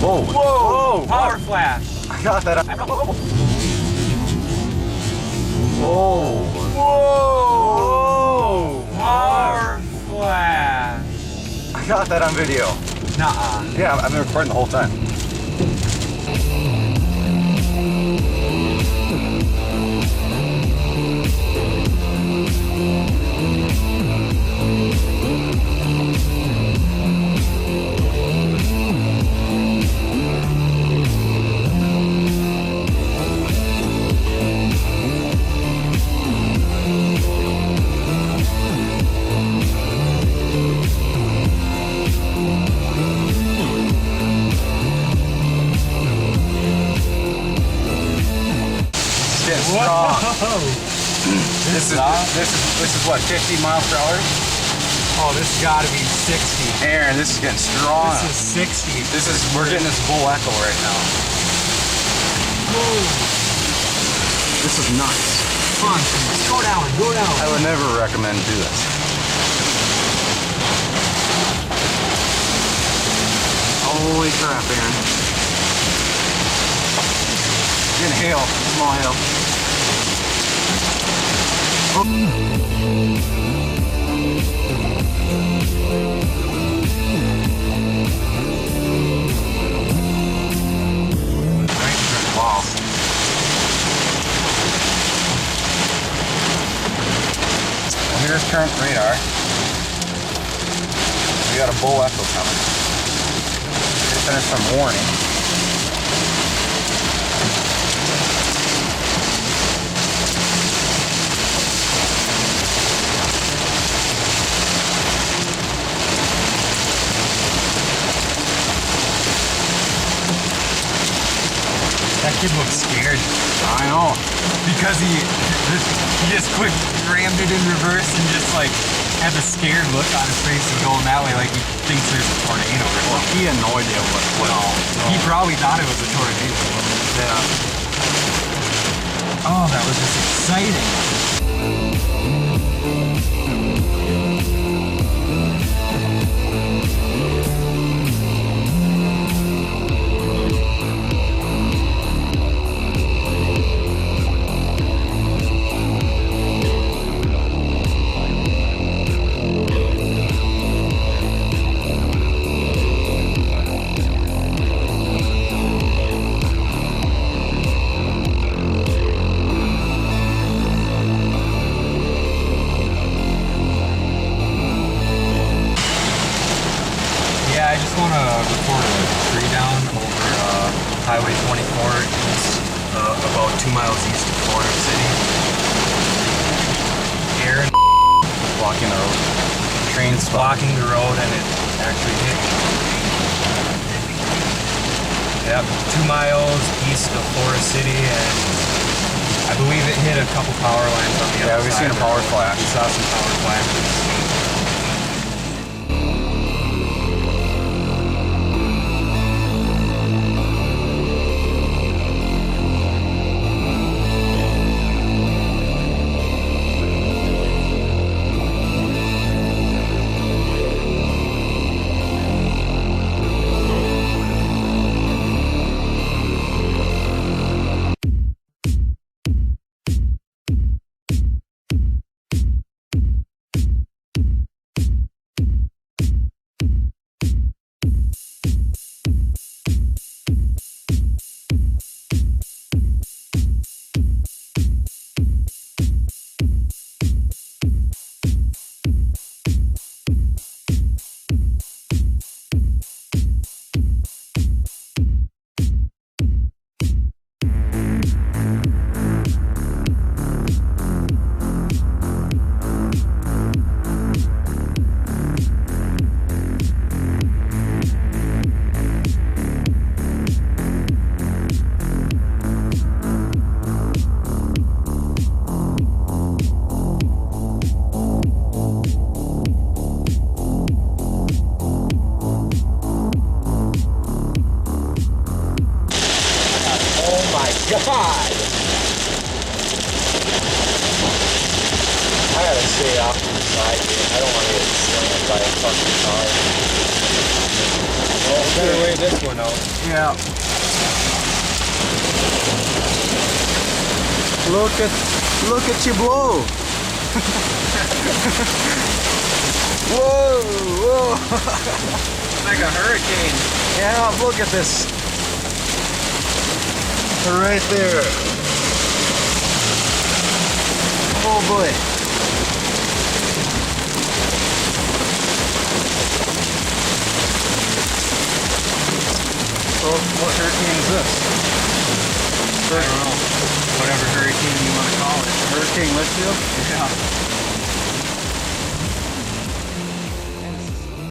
Whoa. Whoa. Power flash. I got that. Whoa. Whoa. Power flash. I got that on video. Nuh-uh. Yeah, I've been recording the whole time. Strong. This is what, 50 miles per hour? Oh, this has got to be 60. Aaron, this is getting strong. This is 60. We're getting this full echo right now. Whoa. This is nuts. Come on, go down, go down. I would never recommend do this. Holy crap, Aaron. You're getting hail, small hail. Wow. Well, here's current radar. We got a bull echo coming. There's some warning. That kid looks scared. I know. Because he just quick rammed it in reverse and just like had the scared look on his face and going that way like he thinks there's a tornado or something. Well, he had no idea what all. He probably thought it was a tornado. Yeah. Oh, that was just exciting. Yeah, I just want to report a tree down over Highway 24 east, about 2 miles east of Florida City. Aaron Blocking the road. Train's blocking the road and it actually hit. Yep, 2 miles east of Florida City, and I believe it hit a couple power lines on the other side. Yeah, we've seen a power flash. We saw some power flashes. God! I gotta stay off to the side here. I don't want to get slammed by a fucking car. Well, better way figure this one out. Yeah. Look at you blow. Whoa, whoa. Like a hurricane. Yeah, look at this. Right there. Oh boy. So what hurricane is this? I don't know. Whatever hurricane you want to call it. Hurricane Litchfield? Yeah.